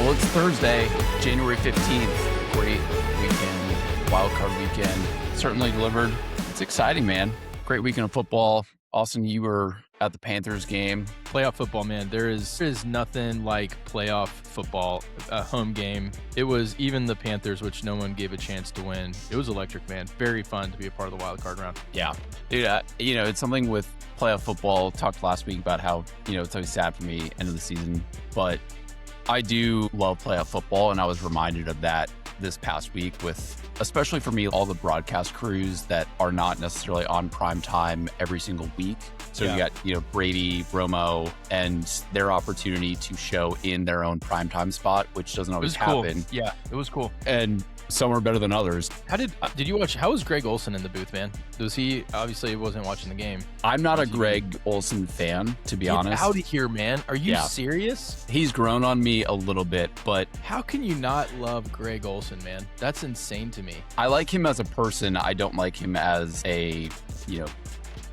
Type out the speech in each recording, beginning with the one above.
Well, it's Thursday, January 15th. Great weekend, WildCard weekend. Certainly delivered. It's exciting, man. Great weekend of football. Austin, you were at the Panthers game. Playoff football, man. There is nothing like playoff football, a home game. It was even the Panthers, which no one gave a chance to win. It was electric, man. Very fun to be a part of the WildCard round. Yeah. Dude, it's something with playoff football. Talked last week about how, it's always sad for me, end of the season. But I do love playoff football, and I was reminded of that this past week with, especially for me, all the broadcast crews that are not necessarily on prime time every single week. So you got, Brady, Romo, and their opportunity to show in their own primetime spot, which doesn't always happen. Cool. Yeah, it was cool. And some are better than others. Did you watch? How was Greg Olsen in the booth, man? Was he obviously wasn't watching the game? I'm not a Greg Olsen fan, to be honest. Get out of here, man. Are you serious? He's grown on me a little bit, but how can you not love Greg Olsen, man? That's insane to me. I like him as a person. I don't like him as a,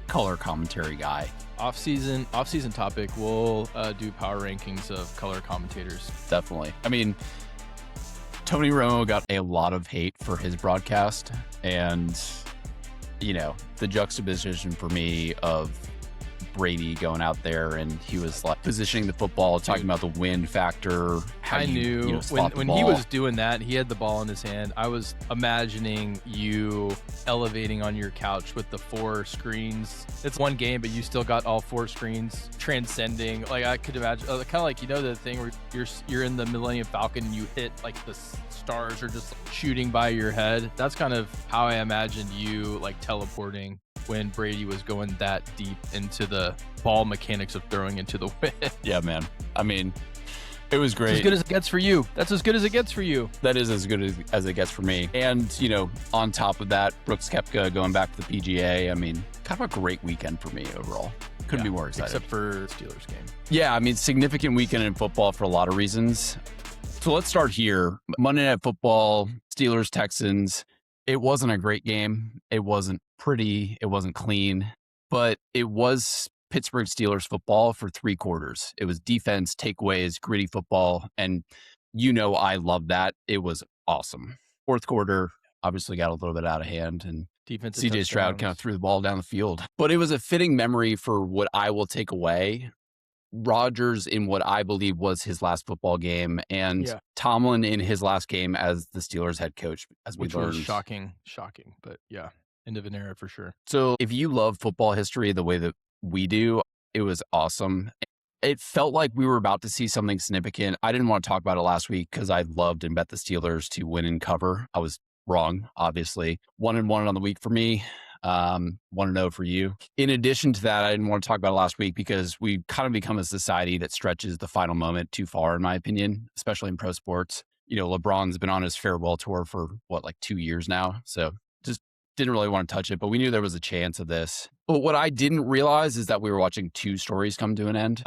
color commentary guy. Off-season topic. We'll do power rankings of color commentators. Definitely. I mean, Tony Romo got a lot of hate for his broadcast, and the juxtaposition for me of Brady going out there and he was like positioning the football, talking about the wind factor. I knew when he was doing that, he had the ball in his hand. I was imagining you elevating on your couch with the 4 screens. It's one game, but you still got all 4 screens transcending. Like I could imagine, kind of like the thing where you're in the Millennium Falcon and you hit like the stars are just shooting by your head. That's kind of how I imagined you like teleporting when Brady was going that deep into the ball mechanics of throwing into the wind. Yeah, man. I mean, it was great. It's as good as it gets for you. That's as good as it gets for you. That is as good as it gets for me. And, on top of that, Brooks Koepka going back to the PGA. I mean, kind of a great weekend for me overall. Couldn't be more excited. Except for Steelers game. Yeah, I mean, significant weekend in football for a lot of reasons. So let's start here. Monday Night Football, Steelers, Texans. It wasn't a great game. It wasn't pretty. It wasn't clean. But it was Pittsburgh Steelers football for 3 quarters. It was defense, takeaways, gritty football. And I love that. It was awesome. 4th quarter obviously got a little bit out of hand. And CJ Stroud kind of threw the ball down the field. But it was a fitting memory for what I will take away. Rodgers in what I believe was his last football game, and Tomlin in his last game as the Steelers head coach, as we learned. Which was shocking, but yeah, end of an era for sure. So if you love football history the way that we do, it was awesome. It felt like we were about to see something significant. I didn't want to talk about it last week because I loved and bet the Steelers to win and cover. I was wrong, obviously. 1-1 on the week for me. 1-0 for you. In addition to that, I didn't want to talk about it last week because we've kind of become a society that stretches the final moment too far, in my opinion, especially in pro sports. LeBron's been on his farewell tour for 2 years now. So just didn't really want to touch it, but we knew there was a chance of this. But what I didn't realize is that we were watching 2 stories come to an end.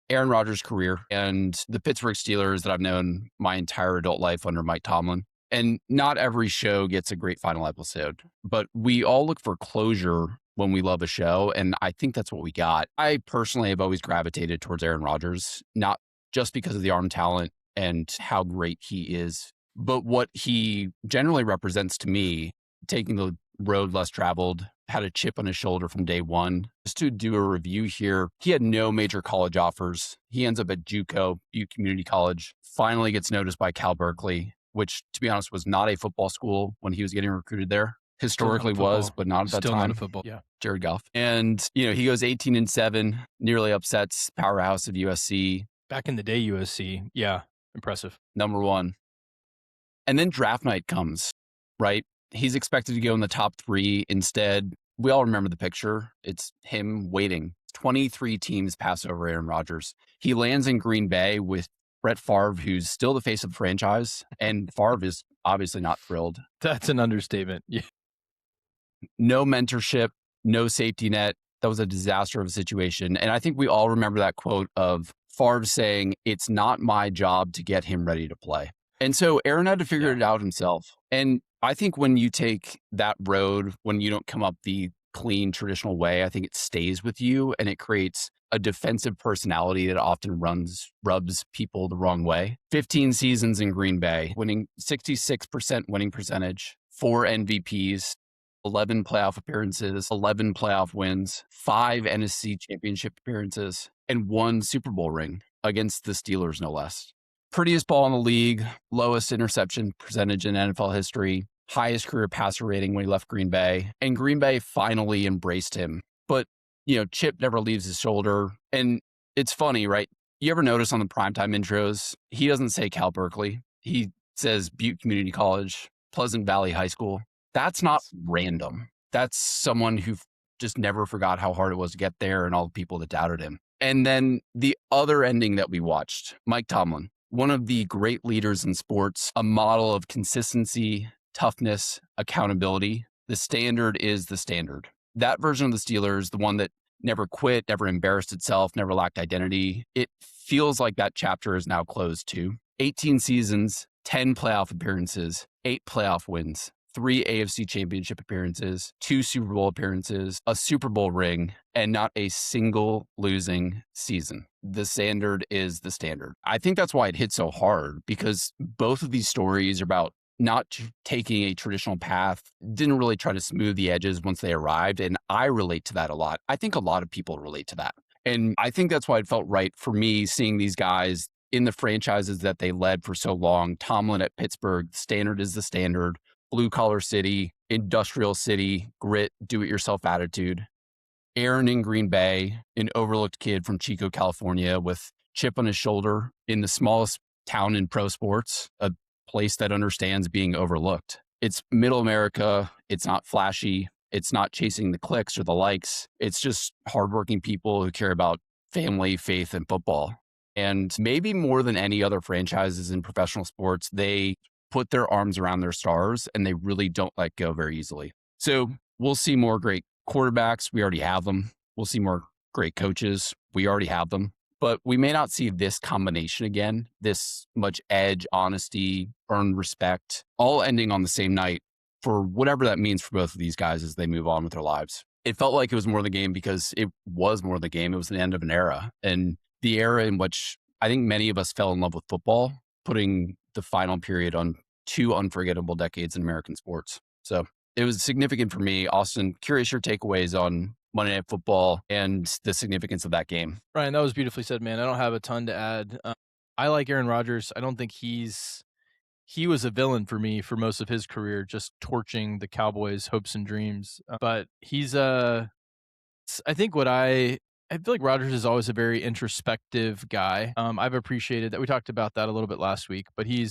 Aaron Rodgers' career and the Pittsburgh Steelers that I've known my entire adult life under Mike Tomlin. And not every show gets a great final episode, but we all look for closure when we love a show. And I think that's what we got. I personally have always gravitated towards Aaron Rodgers, not just because of the arm talent and how great he is, but what he generally represents to me, taking the road less traveled, had a chip on his shoulder from day one. Just to do a review here, he had no major college offers. He ends up at JUCO, Butte Community College, finally gets noticed by Cal Berkeley, which, to be honest, was not a football school when he was getting recruited there. Historically was, but not at that time. Still not a football, yeah. Jared Goff. And, he goes 18-7, nearly upsets powerhouse of USC. Back in the day, USC. Yeah, impressive. Number 1. And then draft night comes, right? He's expected to go in the top 3. Instead, we all remember the picture. It's him waiting. 23 teams pass over Aaron Rodgers. He lands in Green Bay with Brett Favre, who's still the face of the franchise, and Favre is obviously not thrilled. That's an understatement. Yeah. No mentorship, no safety net. That was a disaster of a situation. And I think we all remember that quote of Favre saying, "It's not my job to get him ready to play." And so Aaron had to figure it out himself. And I think when you take that road, when you don't come up the clean, traditional way, I think it stays with you and it creates a defensive personality that often rubs people the wrong way. 15 seasons in Green Bay, winning 66% winning percentage, 4 MVPs, 11 playoff appearances, 11 playoff wins, 5 NFC championship appearances, and 1 Super Bowl ring against the Steelers, no less. Prettiest ball in the league, lowest interception percentage in NFL history, highest career passer rating when he left Green Bay, and Green Bay finally embraced him. But, Chip never leaves his shoulder. And it's funny, right? You ever notice on the primetime intros, he doesn't say Cal Berkeley. He says Butte Community College, Pleasant Valley High School. That's not random. That's someone who just never forgot how hard it was to get there and all the people that doubted him. And then the other ending that we watched, Mike Tomlin, one of the great leaders in sports, a model of consistency, toughness, accountability. The standard is the standard. That version of the Steelers, the one that never quit, never embarrassed itself, never lacked identity, it feels like that chapter is now closed too. 18 seasons, 10 playoff appearances, 8 playoff wins, 3 AFC championship appearances, 2 Super Bowl appearances, a Super Bowl ring, and not a single losing season. The standard is the standard. I think that's why it hit so hard, because both of these stories are about not taking a traditional path, didn't really try to smooth the edges once they arrived. And I relate to that a lot. I think a lot of people relate to that. And I think that's why it felt right for me seeing these guys in the franchises that they led for so long. Tomlin at Pittsburgh, standard is the standard. Blue collar city, industrial city, grit, do-it-yourself attitude. Aaron in Green Bay, an overlooked kid from Chico, California, with chip on his shoulder in the smallest town in pro sports, a place that understands being overlooked. It's middle America. It's not flashy. It's not chasing the clicks or the likes. It's just hardworking people who care about family, faith, and football. And maybe more than any other franchises in professional sports, they put their arms around their stars and they really don't let go very easily. So we'll see more great quarterbacks. We already have them. We'll see more great coaches. We already have them. But we may not see this combination again, this much edge, honesty, earned respect, all ending on the same night for whatever that means for both of these guys as they move on with their lives. It felt like it was more the game because it was more the game. It was the end of an era. And the era in which I think many of us fell in love with football, putting the final period on 2 unforgettable decades in American sports. So it was significant for me. Austin, curious your takeaways on Monday Night Football and the significance of that game. Ryan, that was beautifully said, man. I don't have a ton to add. I like Aaron Rodgers. I don't think he was a villain for me for most of his career, just torching the Cowboys' hopes and dreams. But he's I think I feel like Rodgers is always a very introspective guy. I've appreciated that. We talked about that a little bit last week, but I feel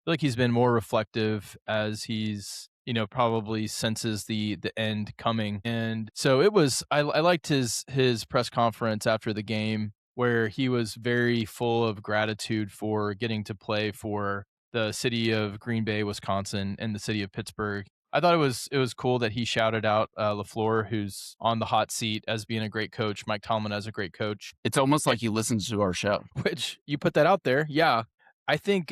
like he's been more reflective as he's probably senses the end coming. And so I liked his press conference after the game where he was very full of gratitude for getting to play for the city of Green Bay, Wisconsin, and the city of Pittsburgh. I thought it was cool that he shouted out LaFleur, who's on the hot seat as being a great coach, Mike Tomlin as a great coach. It's almost like he listens to our show. Which you put that out there. Yeah. I think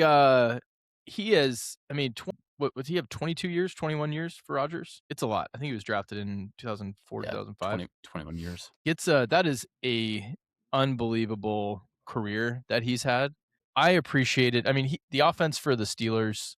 he has, what does he have, 22 years, 21 years for Rodgers? It's a lot. I think he was drafted in 2004, 2005. 21 years. That is a unbelievable career that he's had. I appreciate it. The offense for the Steelers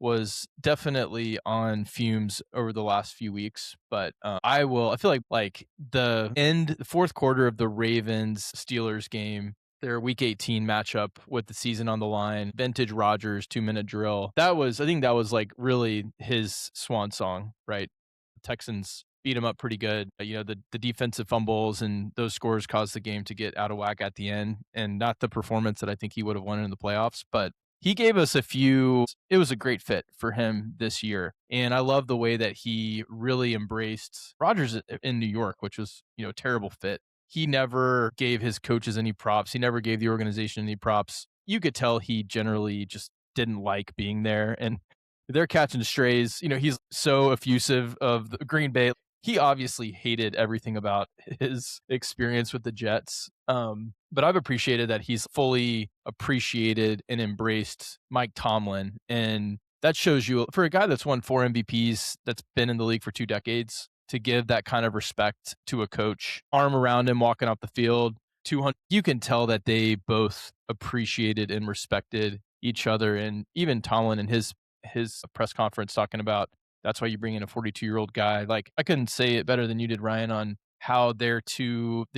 was definitely on fumes over the last few weeks, but I feel like the fourth quarter of the Ravens Steelers game, their week 18 matchup with the season on the line, vintage Rodgers 2-minute drill. I think that was like really his swan song, right? The Texans beat him up pretty good. The defensive fumbles and those scores caused the game to get out of whack at the end, and not the performance that I think he would have won in the playoffs, but he gave us it was a great fit for him this year. And I love the way that he really embraced Rodgers in New York, which was, a terrible fit. He never gave his coaches any props. He never gave the organization any props. You could tell he generally just didn't like being there. And they're catching strays. He's so effusive of the Green Bay. He obviously hated everything about his experience with the Jets. But I've appreciated that he's fully appreciated and embraced Mike Tomlin. And that shows you, for a guy that's won 4 MVPs, that's been in the league for 2 decades, to give that kind of respect to a coach, arm around him walking off the field. 200. You can tell that they both appreciated and respected each other. And even Tomlin in his press conference talking about that's why you bring in a 42-year-old guy. Like, I couldn't say it better than you did, Ryan, on how they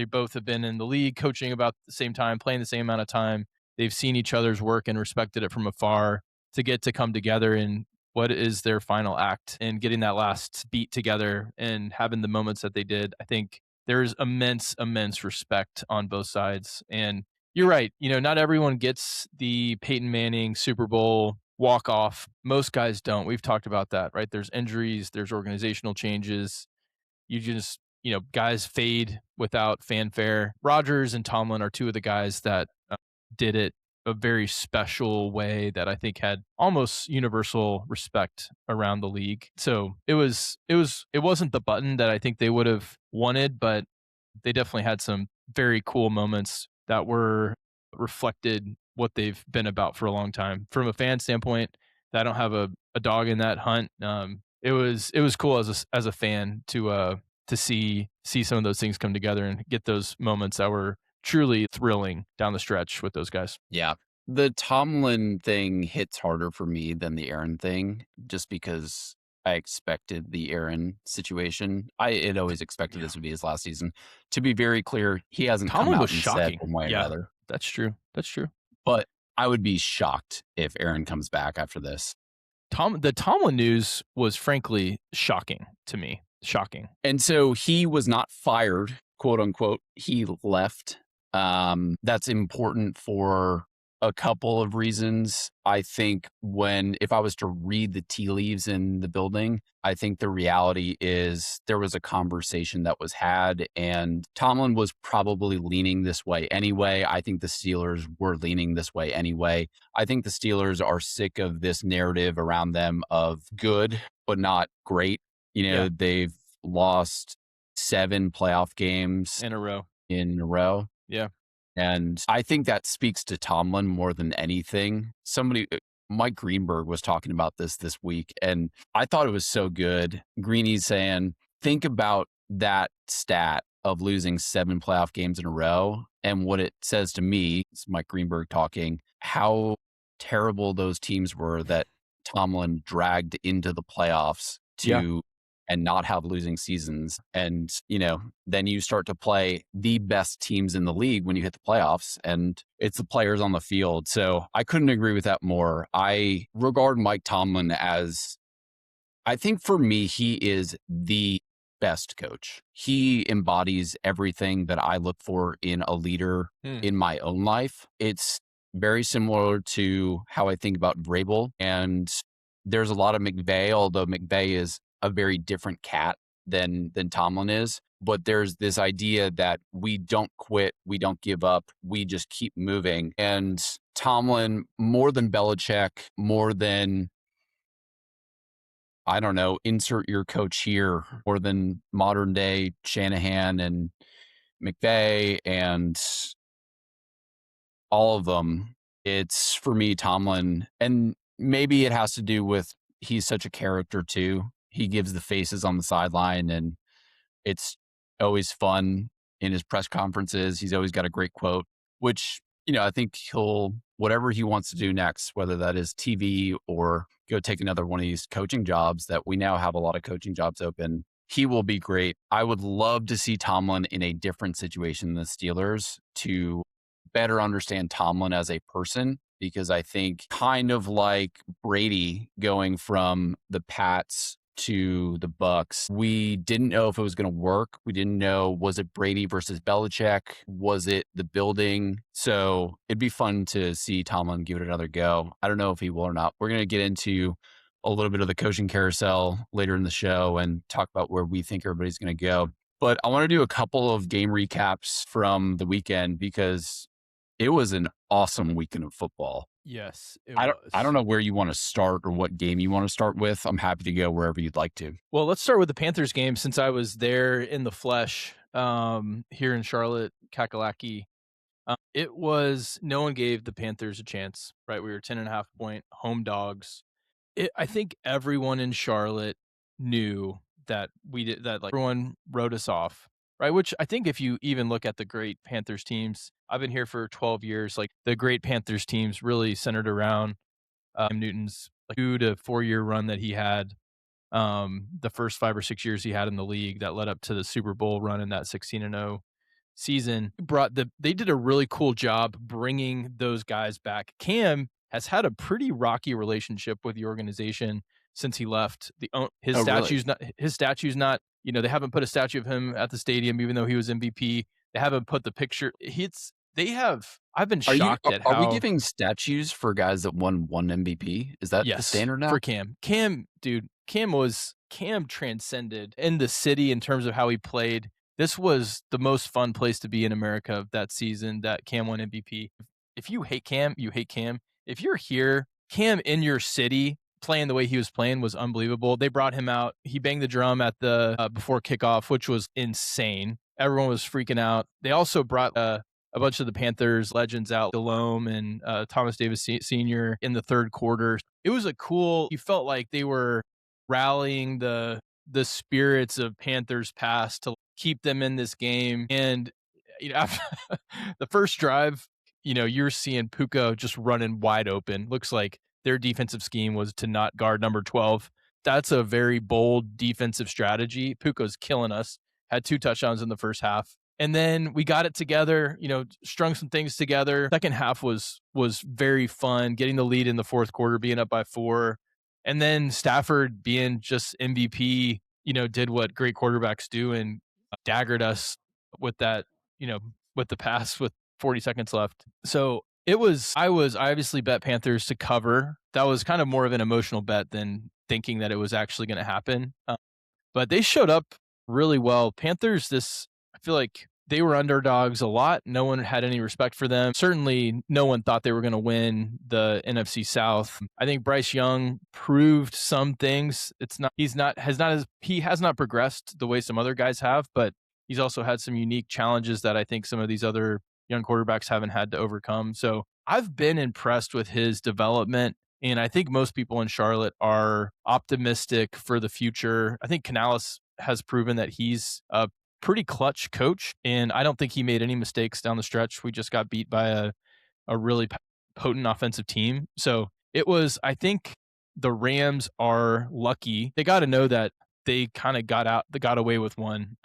both have been in the league coaching about the same time, playing the same amount of time. They've seen each other's work and respected it from afar to get to come together and what is their final act and getting that last beat together and having the moments that they did. I think there's immense respect on both sides. And you're right. Not everyone gets the Peyton Manning Super Bowl walk off. Most guys don't. We've talked about that, right? There's injuries, there's organizational changes. You just, guys fade without fanfare. Rodgers and Tomlin are two of the guys that did it a very special way that I think had almost universal respect around the league. So it wasn't the button that I think they would have wanted, but they definitely had some very cool moments that were reflected what they've been about for a long time. From a fan standpoint, I don't have a dog in that hunt. It was cool as a fan to see some of those things come together and get those moments that were truly thrilling down the stretch with those guys. Yeah. The Tomlin thing hits harder for me than the Aaron thing, just because I expected the Aaron situation. I had always expected this would be his last season. To be very clear, he hasn't come Tomlin out was and shocking. said one way or Yeah, another. that's true. But I would be shocked if Aaron comes back after this. The Tomlin news was frankly shocking to me. Shocking. And so he was not fired, quote unquote. He left. That's important for a couple of reasons. I think if I was to read the tea leaves in the building, I think the reality is there was a conversation that was had, and Tomlin was probably leaning this way anyway. I think the Steelers were leaning this way anyway. I think the Steelers are sick of this narrative around them of good, but not great. Yeah. They've lost 7 playoff games In a row. Yeah. And I think that speaks to Tomlin more than anything. Mike Greenberg was talking about this week, and I thought it was so good. Greeny's saying, think about that stat of losing 7 playoff games in a row and what it says to me, it's Mike Greenberg talking, how terrible those teams were that Tomlin dragged into the playoffs and not have losing seasons. And, then you start to play the best teams in the league when you hit the playoffs, and it's the players on the field. So I couldn't agree with that more. I regard Mike Tomlin as, I think for me, he is the best coach. He embodies everything that I look for in a leader in my own life. It's very similar to how I think about Vrabel. And there's a lot of McVay, although McVay is a very different cat than Tomlin is. But there's this idea that we don't quit, we don't give up, we just keep moving. And Tomlin, more than Belichick, more than, I don't know, insert your coach here, more than modern day Shanahan and McVay and all of them, it's for me Tomlin. And maybe it has to do with he's such a character too. He gives the faces on the sideline, and it's always fun in his press conferences. He's always got a great quote, which, I think whatever he wants to do next, whether that is TV or go take another one of these coaching jobs that we now have a lot of coaching jobs open, he will be great. I would love to see Tomlin in a different situation than the Steelers to better understand Tomlin as a person, because I think kind of like Brady going from the Pats to the Bucks, we didn't know if it was going to work. We didn't know, was it Brady versus Belichick? Was it the building? So it'd be fun to see Tomlin give it another go. I don't know if he will or not. We're going to get into a little bit of the coaching carousel later in the show and talk about where we think everybody's going to go. But I want to do a couple of game recaps from the weekend because it was an awesome weekend of football. Yes, I don't know where you want to start or what game you want to start with. I'm happy to go wherever you'd like to. Well, let's start with the Panthers game since I was there in the flesh here in Charlotte, Kakalaki. No one gave the Panthers a chance, right? We were 10.5-point home dogs. I think everyone in Charlotte knew that we did that. Like, everyone wrote us off. right? Which I think if you even look at the great Panthers teams, I've been here for 12 years. Like the great Panthers teams really centered around Newton's like 2 to 4 year run that he had. The first 5 or 6 years he had in the league that led up to the Super Bowl run in that 16-0 season. They did a really cool job bringing those guys back. Cam has had a pretty rocky relationship with the organization since he left. Oh, really? His statue's not, they haven't put a statue of him at the stadium even though he was MVP. They haven't put the picture. I've been shocked at Are we how. giving statues for guys that won one MVP? Is that the Yes, standard now? for Cam. Dude, Cam transcended in the city in terms of how he played. This was the most fun place to be in America that season that Cam won MVP. If you hate Cam, you hate Cam. If you're here, Cam in your city playing the way he was playing was unbelievable. They brought him out. He banged the drum at the before kickoff, which was insane. Everyone was freaking out. They also brought a bunch of the Panthers legends out, Delhomme and Thomas Davis Sr. in the third quarter. It was you felt like they were rallying the spirits of Panthers past to keep them in this game. And after the first drive, you're seeing Puka just running wide open. Looks like their defensive scheme was to not guard number 12. That's a very bold defensive strategy. Puka's killing us. Had 2 touchdowns in the first half. And then we got it together, strung some things together. Second half was very fun, getting the lead in the fourth quarter, being up by 4. And then Stafford being just MVP, did what great quarterbacks do and daggered us with that, with the pass with 40 seconds left. So I obviously bet Panthers to cover. That was kind of more of an emotional bet than thinking that it was actually going to happen. But they showed up really well. Panthers, I feel like they were underdogs a lot. No one had any respect for them. Certainly, no one thought they were going to win the NFC South. I think Bryce Young proved some things. He has not progressed the way some other guys have, but he's also had some unique challenges that I think some of these other young quarterbacks haven't had to overcome. So I've been impressed with his development. And I think most people in Charlotte are optimistic for the future. I think Canales has proven that he's a pretty clutch coach, and I don't think he made any mistakes down the stretch. We just got beat by a really potent offensive team. So I think the Rams are lucky. They got to know that they kind of got away with one.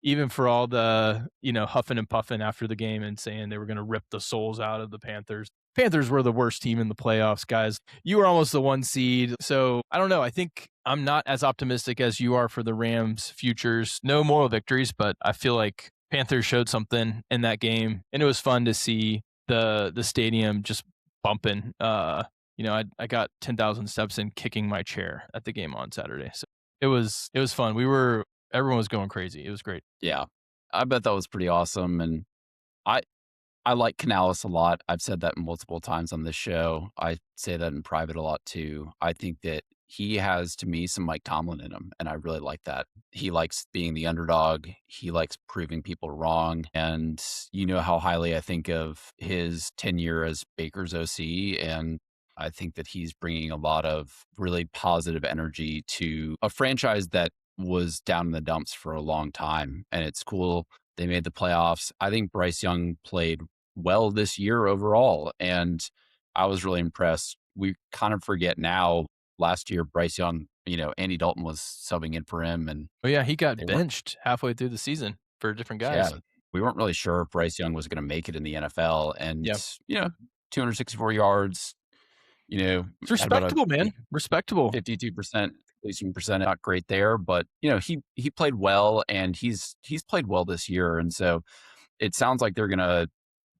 Even for all the, huffing and puffing after the game and saying they were going to rip the souls out of the Panthers. Panthers were the worst team in the playoffs, guys. You were almost the 1 seed. So I don't know. I think I'm not as optimistic as you are for the Rams futures. No moral victories, but I feel like Panthers showed something in that game. And it was fun to see the stadium just bumping. I got 10,000 steps in kicking my chair at the game on Saturday. So it was fun. Everyone was going crazy. It was great. Yeah. I bet that was pretty awesome. And I like Canales a lot. I've said that multiple times on this show. I say that in private a lot too. I think that he has, to me, some Mike Tomlin in him, and I really like that. He likes being the underdog. He likes proving people wrong. And you know how highly I think of his tenure as Baker's OC, and I think that he's bringing a lot of really positive energy to a franchise that was down in the dumps for a long time. And it's cool. They made the playoffs. I think Bryce Young played well this year overall, and I was really impressed. We kind of forget now, last year, Bryce Young, Andy Dalton was subbing in for him. And he got benched halfway through the season for different guys. Yeah, we weren't really sure if Bryce Young was going to make it in the NFL. And, yeah. 264 yards, it's respectable, man. Respectable. 52% completion percent, not great there, but he played well, and he's played well this year. And so it sounds like they're going to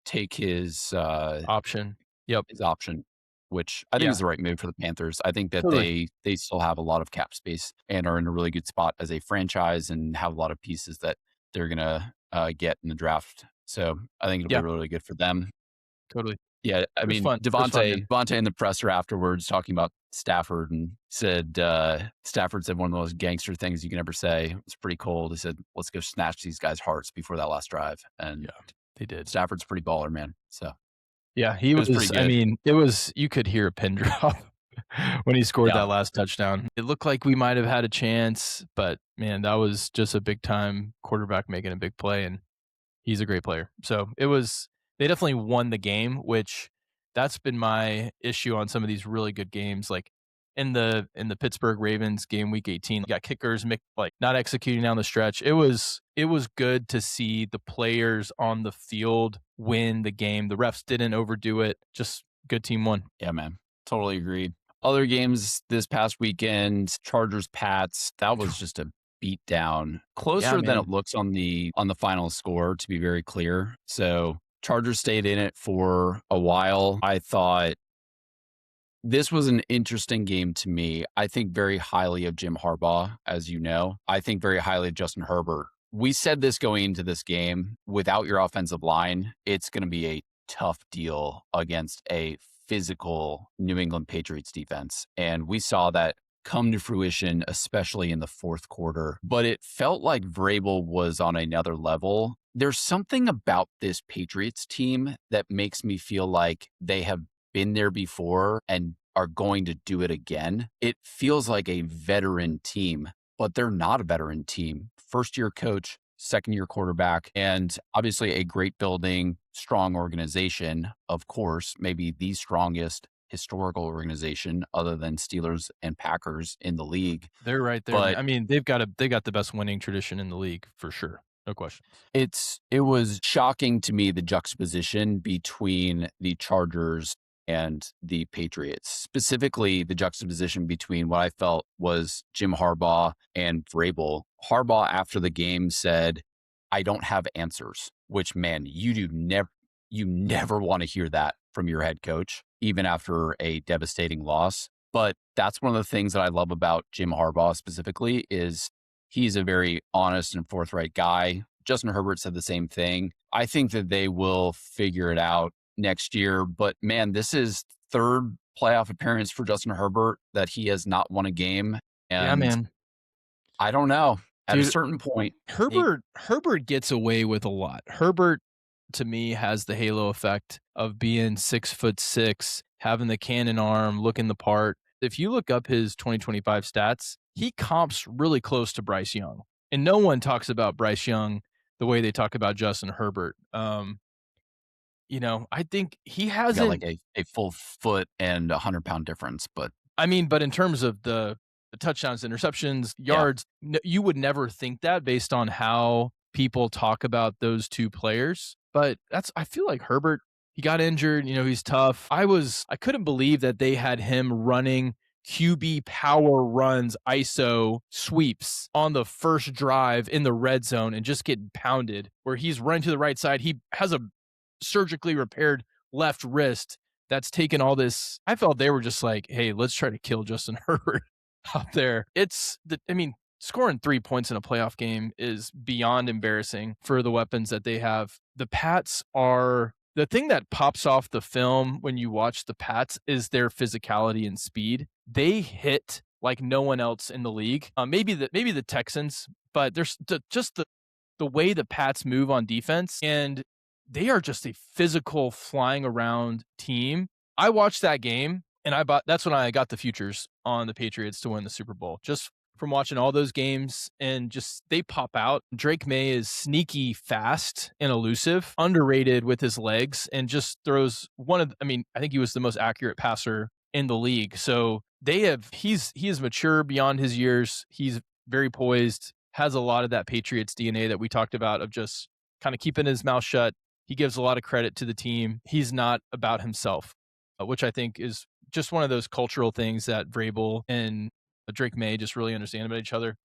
take his option. Yep. His option, which I think is the right move for the Panthers. I think that Totally. they still have a lot of cap space and are in a really good spot as a franchise and have a lot of pieces that they're going to get in the draft. So I think it'll be really good for them. Totally. Yeah, I mean, Devontae in the presser afterwards talking about Stafford and said, Stafford said one of the most gangster things you can ever say. It's pretty cold. He said, let's go snatch these guys' hearts before that last drive. And they did. Stafford's pretty baller, man. So yeah, he was pretty good. I mean, you could hear a pin drop. when he scored Yeah. that last touchdown. It looked like we might have had a chance, but man, that was just a big time quarterback making a big play, and he's a great player. So it was they definitely won the game, which that's been my issue on some of these really good games. Like in the Pittsburgh Ravens game week 18, got kickers like not executing down the stretch. It was good to see the players on the field win the game. The refs didn't overdo it. Just good team won. Yeah, man. Totally agreed. Other games this past weekend, Chargers Pats, that was just a beat down. Yeah, Closer than man. it looks on the final score, to be very clear. So Chargers stayed in it for a while. I thought this was an interesting game to me. I think very highly of Jim Harbaugh, as you know. I think very highly of Justin Herbert. We said this going into this game, without your offensive line, it's going to be a tough deal against a physical New England Patriots defense. And we saw that come to fruition, especially in the fourth quarter. But it felt like Vrabel was on another level. There's something about this Patriots team that makes me feel like they have been there before and are going to do it again. It feels like a veteran team, but they're not a veteran team. First year coach, second year quarterback, and obviously a great building, strong organization, of course, maybe the strongest historical organization other than Steelers and Packers in the league. They're right there, man. But I mean, they got the best winning tradition in the league for sure. No questions. it was shocking to me the juxtaposition between the Chargers and the Patriots, specifically the juxtaposition between what I felt was Jim Harbaugh and Vrabel. Harbaugh after the game said, "I don't have answers," which man, you never want to hear that from your head coach, even after a devastating loss. But that's one of the things that I love about Jim Harbaugh specifically is he's a very honest and forthright guy. Justin Herbert said the same thing. I think that they will figure it out next year. But man, this is third playoff appearance for Justin Herbert that he has not won a game. Yeah, And man. I don't know. At a Dude, certain point, he, Herbert gets away with a lot. Herbert to me has the halo effect of being 6'6", having the cannon arm, looking the part. If you look up his 2025 stats, he comps really close to Bryce Young. And no one talks about Bryce Young the way they talk about Justin Herbert. I think he got hasn't. like a full foot and 100-pound difference. But I mean, but in terms of the touchdowns, interceptions, yeah, yards, you would never think that based on how people talk about those two players. But I feel like Herbert, he got injured, he's tough. I couldn't believe that they had him running QB power runs, ISO sweeps on the first drive in the red zone and just getting pounded where he's running to the right side. He has a surgically repaired left wrist that's taken all this. I felt they were just like, hey, let's try to kill Justin Herbert out there. Scoring 3 points in a playoff game is beyond embarrassing for the weapons that they have. The Pats are the thing that pops off the film when you watch the Pats is their physicality and speed. They hit like no one else in the league. Maybe the Texans, but there's just the way the Pats move on defense, and they are just a physical flying around team. I watched that game and that's when I got the futures on the Patriots to win the Super Bowl. Just from watching all those games and just they pop out. Drake May is sneaky fast and elusive, underrated with his legs, and just throws I think he was the most accurate passer in the league. So he is mature beyond his years. He's very poised, has a lot of that Patriots DNA that we talked about of just kind of keeping his mouth shut. He gives a lot of credit to the team. He's not about himself, which I think is just one of those cultural things that Vrabel and Drake May just really understand about each other.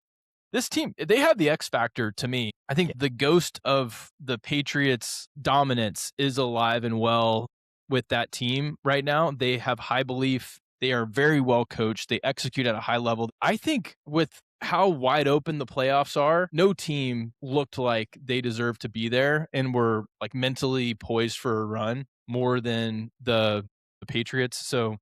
This team, they have the X factor to me. I think the ghost of the Patriots' dominance is alive and well with that team right now. They have high belief. They are very well coached. They execute at a high level. I think with how wide open the playoffs are, no team looked like they deserved to be there and were like mentally poised for a run more than the Patriots. So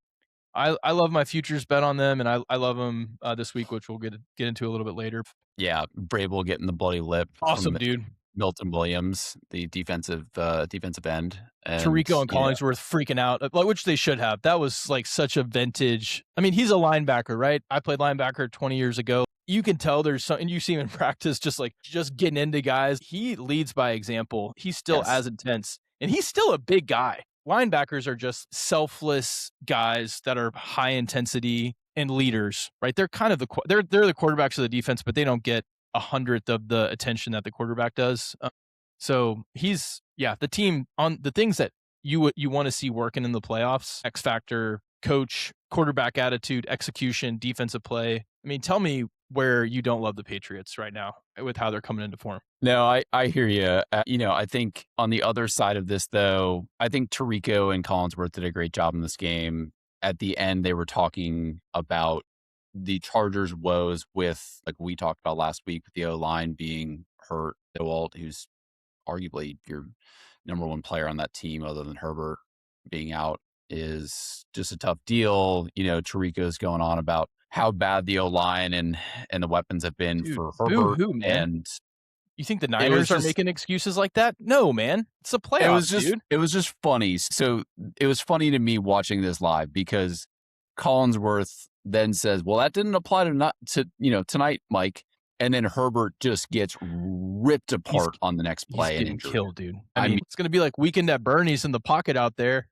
I love my futures bet on them, and I love them this week, which we'll get into a little bit later. yeah, Vrabel getting the bloody lip from Awesome, dude. Milton Williams, the defensive end, and Tirico and Collingsworth freaking out, which they should have. That was like such a vintage. I mean, he's a linebacker, right? I played linebacker 20 years ago. You can tell there's something you see him in practice, just getting into guys. He leads by example. He's still as intense, and he's still a big guy. Linebackers are just selfless guys that are high intensity and leaders, right? They're kind of they're the quarterbacks of the defense, but they don't get 100th of the attention that the quarterback does. So he's the team on the things that you want to see working in the playoffs: X factor, coach, quarterback attitude, execution, defensive play. I mean, tell me where you don't love the Patriots right now with how they're coming into form. No, I hear you. I think on the other side of this, though, I think Tirico and Collinsworth did a great job in this game. At the end, they were talking about the Chargers' woes with, like we talked about last week, with the O-line being hurt. Dewalt, who's arguably your number one player on that team other than Herbert being out, is just a tough deal. Tirico's going on about how bad the O-line and the weapons have been for Herbert. Boo-hoo, man. And you think the Niners are making excuses like that? No, man. It's a playoffs, dude. It was just funny. So it was funny to me watching this live because Collinsworth then says, well, that didn't apply to tonight, Mike. And then Herbert just gets ripped apart on the next play. He's getting killed, dude. I mean, it's going to be like Weekend at Bernie's in the pocket out there,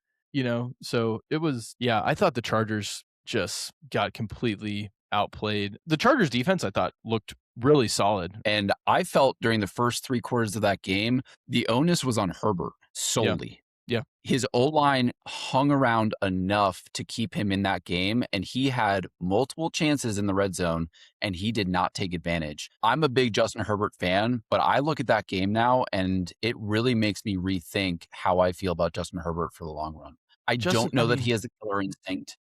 So it was, I thought the Chargers just got completely outplayed. The Chargers defense, I thought, looked really solid. And I felt during the first 3 quarters of that game, the onus was on Herbert solely. Yeah. His O-line hung around enough to keep him in that game, and he had multiple chances in the red zone, and he did not take advantage. I'm a big Justin Herbert fan, but I look at that game now, and it really makes me rethink how I feel about Justin Herbert for the long run. I don't know that he has a killer instinct,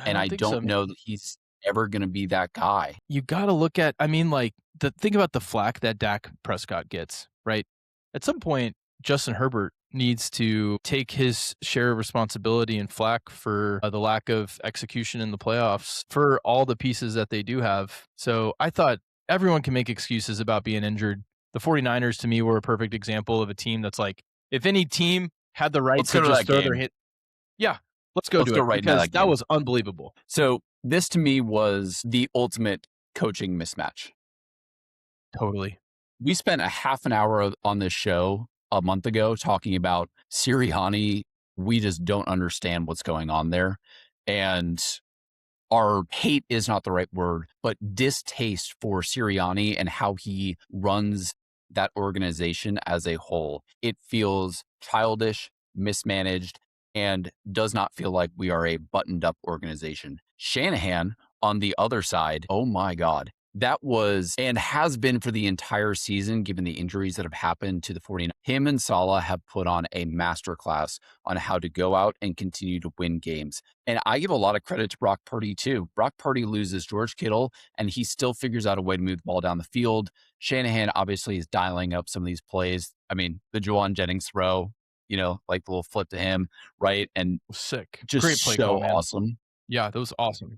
and I don't know that he's ever going to be that guy. You got to look at, think about the flack that Dak Prescott gets, right? At some point, Justin Herbert needs to take his share of responsibility and flack for the lack of execution in the playoffs for all the pieces that they do have. So I thought everyone can make excuses about being injured. The 49ers, to me, were a perfect example of a team that's like, if any team had the right to just throw their hit. Yeah, let's go do it right now. That was unbelievable. So this to me was the ultimate coaching mismatch. Totally. We spent a half an hour on this show a month ago talking about Sirianni. We just don't understand what's going on there. And our hate is not the right word, but distaste for Sirianni and how he runs that organization as a whole. It feels childish, mismanaged, and does not feel like we are a buttoned up organization. Shanahan, on the other side, oh my God, that was and has been for the entire season, given the injuries that have happened to the 49ers. Him and Saleh have put on a masterclass on how to go out and continue to win games. And I give a lot of credit to Brock Purdy too. Brock Purdy loses George Kittle, and he still figures out a way to move the ball down the field. Shanahan obviously is dialing up some of these plays. I mean, the Juwan Jennings throw, like the little flip to him, right? And sick. Just great play so awesome. Yeah, that was awesome.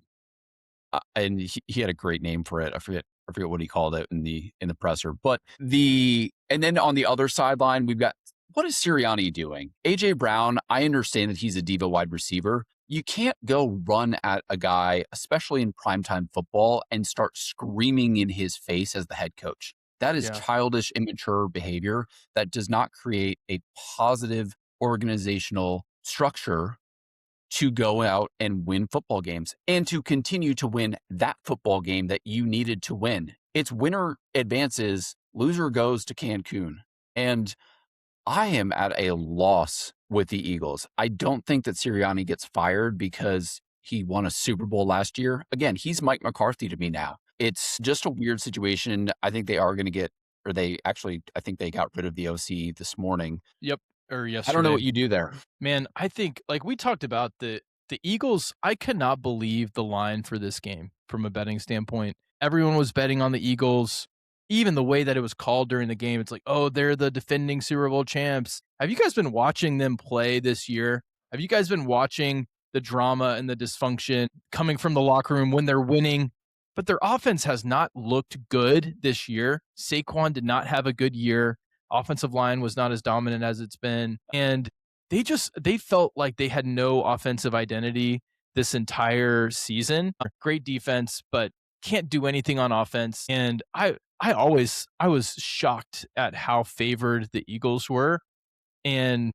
And he had a great name for it. I forget what he called it in the presser. But and then on the other sideline, we've got, what is Sirianni doing? AJ Brown, I understand that he's a diva wide receiver. You can't go run at a guy, especially in primetime football, and start screaming in his face as the head coach. That is childish, immature behavior that does not create a positive organizational structure to go out and win football games and to continue to win that football game that you needed to win. It's winner advances, loser goes to Cancun. And I am at a loss with the Eagles. I don't think that Sirianni gets fired because he won a Super Bowl last year. Again, he's Mike McCarthy to me now. It's just a weird situation. I think they are going to get, I think they got rid of the OC this morning. Yep. Or yesterday. I don't know what you do there. Man, I think, like we talked about, the Eagles, I could not believe the line for this game from a betting standpoint. Everyone was betting on the Eagles. Even the way that it was called during the game, it's like, oh, they're the defending Super Bowl champs. Have you guys been watching them play this year? Have you guys been watching the drama and the dysfunction coming from the locker room when they're winning? But their offense has not looked good this year. Saquon did not have a good year. Offensive line was not as dominant as it's been. And they felt like they had no offensive identity this entire season. Great defense, but can't do anything on offense. And I was shocked at how favored the Eagles were. And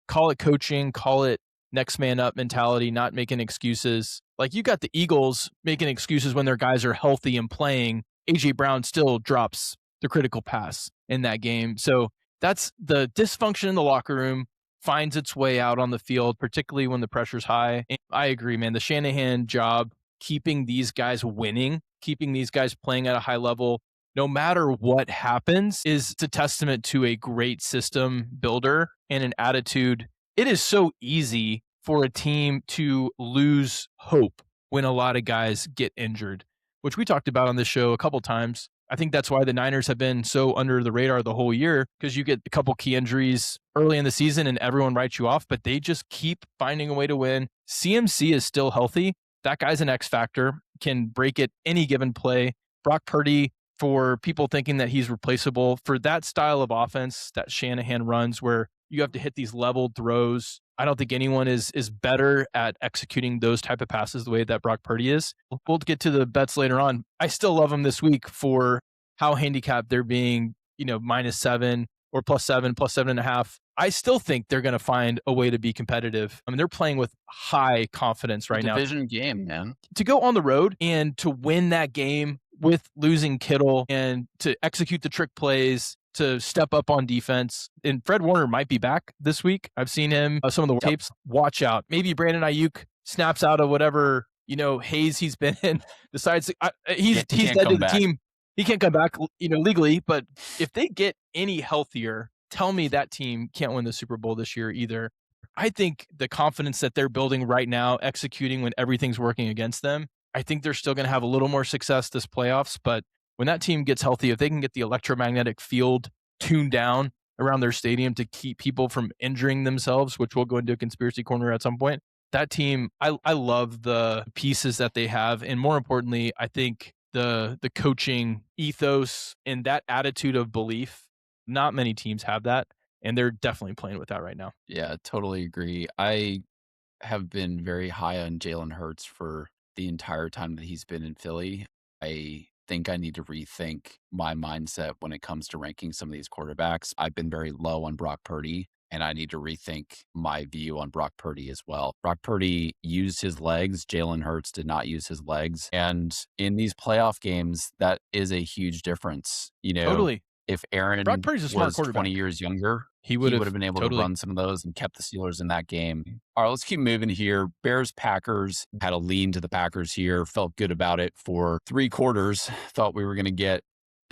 call it coaching, call it next man up mentality, not making excuses. Like, you got the Eagles making excuses when their guys are healthy and playing. AJ Brown still drops the critical pass in that game. So that's the dysfunction in the locker room finds its way out on the field, particularly when the pressure's high. And I agree, man. The Shanahan job, keeping these guys winning, keeping these guys playing at a high level, no matter what happens, is a testament to a great system builder and an attitude. It is so easy for a team to lose hope when a lot of guys get injured, which we talked about on this show a couple times. I think that's why the Niners have been so under the radar the whole year, because you get a couple key injuries early in the season and everyone writes you off, but they just keep finding a way to win. CMC is still healthy. That guy's an X factor, can break it any given play. Brock Purdy, for people thinking that he's replaceable, for that style of offense that Shanahan runs where you have to hit these leveled throws, I don't think anyone is better at executing those type of passes the way that Brock Purdy is. We'll get to the bets later on. I still love them this week for how handicapped they're being, -7 or +7, +7.5. I still think they're going to find a way to be competitive. I mean, they're playing with high confidence right now. Division game, man. To go on the road and to win that game with losing Kittle and to execute the trick plays, to step up on defense. And Fred Warner might be back this week. I've seen him, some of the tapes. Watch out. Maybe Brandon Ayuk snaps out of whatever, haze he's been in, decides he's dead to the team. He can't come back, legally. But if they get any healthier, tell me that team can't win the Super Bowl this year either. I think the confidence that they're building right now, executing when everything's working against them, I think they're still going to have a little more success this playoffs. But when that team gets healthy, if they can get the electromagnetic field tuned down around their stadium to keep people from injuring themselves, which we'll go into a conspiracy corner at some point, that team, I love the pieces that they have. And more importantly, I think the coaching ethos and that attitude of belief, not many teams have that. And they're definitely playing with that right now. Yeah, totally agree. I have been very high on Jalen Hurts for the entire time that he's been in Philly. I think I need to rethink my mindset when it comes to ranking some of these quarterbacks. I've been very low on Brock Purdy, and I need to rethink my view on Brock Purdy as well. Brock Purdy used his legs. Jalen Hurts did not use his legs. And in these playoff games, that is a huge difference. Totally. If Aaron Brock Purdy's a smart was quarterback. 20 years younger, he would have been able totally to run some of those and kept the Steelers in that game. All right, let's keep moving here. Bears-Packers, had a lean to the Packers here, felt good about it for 3 quarters. Thought we were going to get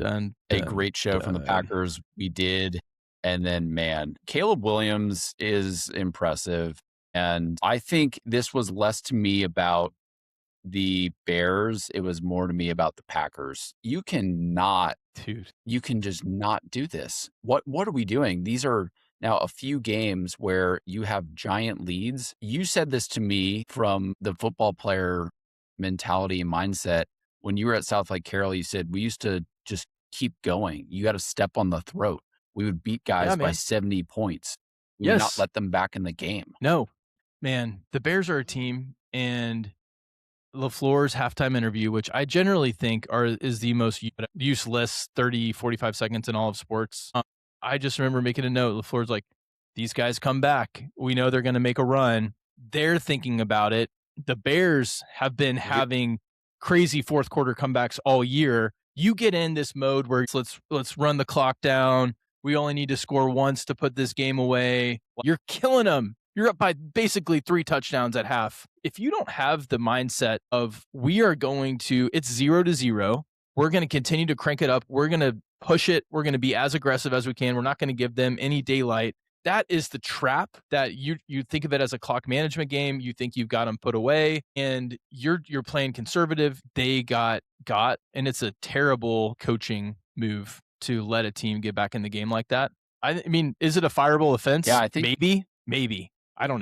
a great show from the Packers. We did. And then, man, Caleb Williams is impressive. And I think this was less to me about the Bears. It was more to me about the Packers. You can just not do this. What are we doing? These are now a few games where you have giant leads. You said this to me from the football player mentality and mindset. When you were at South Lake Carroll, you said, we used to just keep going. You got to step on the throat. We would beat guys by 70 points. We would not let them back in the game. No, man, the Bears are a team, and LaFleur's halftime interview, which I generally think is the most useless 30, 45 seconds in all of sports. I just remember making a note. LaFleur's like, these guys come back. We know they're going to make a run. They're thinking about it. The Bears have been having crazy fourth quarter comebacks all year. You get in this mode where let's run the clock down. We only need to score once to put this game away. You're killing them. You're up by basically 3 touchdowns at half. If you don't have the mindset of it's 0-0. We're going to continue to crank it up. We're going to push it. We're going to be as aggressive as we can. We're not going to give them any daylight. That is the trap that you think of it as a clock management game. You think you've got them put away and you're playing conservative. They got, and it's a terrible coaching move to let a team get back in the game like that. I mean, is it a fireable offense? Yeah, I think maybe. I don't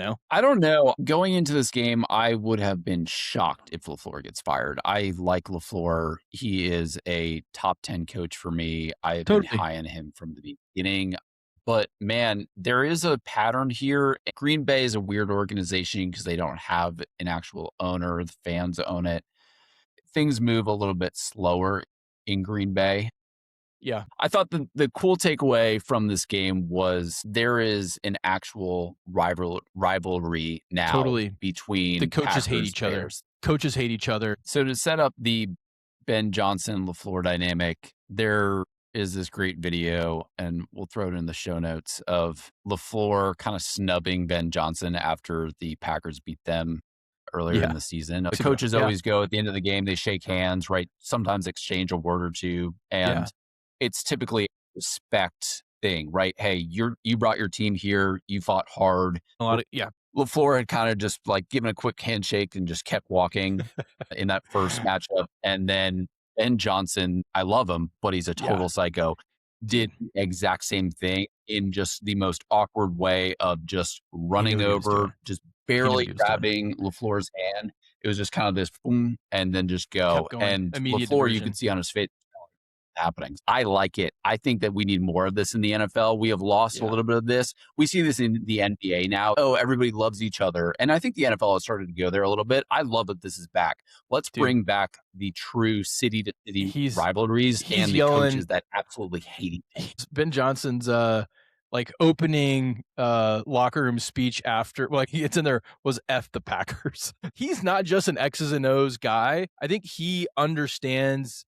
know. Going into this game, I would have been shocked if LaFleur gets fired. I like LaFleur. He is a top 10 coach for me. I have been high on him from the beginning. But man, there is a pattern here. Green Bay is a weird organization because they don't have an actual owner. The fans own it. Things move a little bit slower in Green Bay. Yeah. I thought the cool takeaway from this game was there is an actual rivalry now Totally. between The coaches hate Packers, each other. Bears. Coaches hate each other. So to set up the Ben Johnson LaFleur dynamic, there is this great video, and we'll throw it in the show notes, of LaFleur kind of snubbing Ben Johnson after the Packers beat them earlier in the season. The coaches always go at the end of the game, they shake hands, right? Sometimes exchange a word or two. And it's typically a respect thing, right? Hey, you brought your team here, you fought hard. LaFleur had kind of just like given a quick handshake and just kept walking in that first matchup. And then Ben Johnson, I love him, but he's a total psycho, did the exact same thing in just the most awkward way of just running over, just barely grabbing LaFleur's hand. It was just kind of this boom and then just go. And LaFleur, you could see on his face happening. I like it. I think that we need more of this in the NFL. We have lost a little bit of this. We see this in the NBA now. Oh, everybody loves each other. And I think the NFL has started to go there a little bit. I love that this is back. Let's bring back the true city to city rivalries and the coaches that absolutely hate each other. Ben Johnson's like opening locker room speech after, like it's in there, was F the Packers. He's not just an X's and O's guy. I think he understands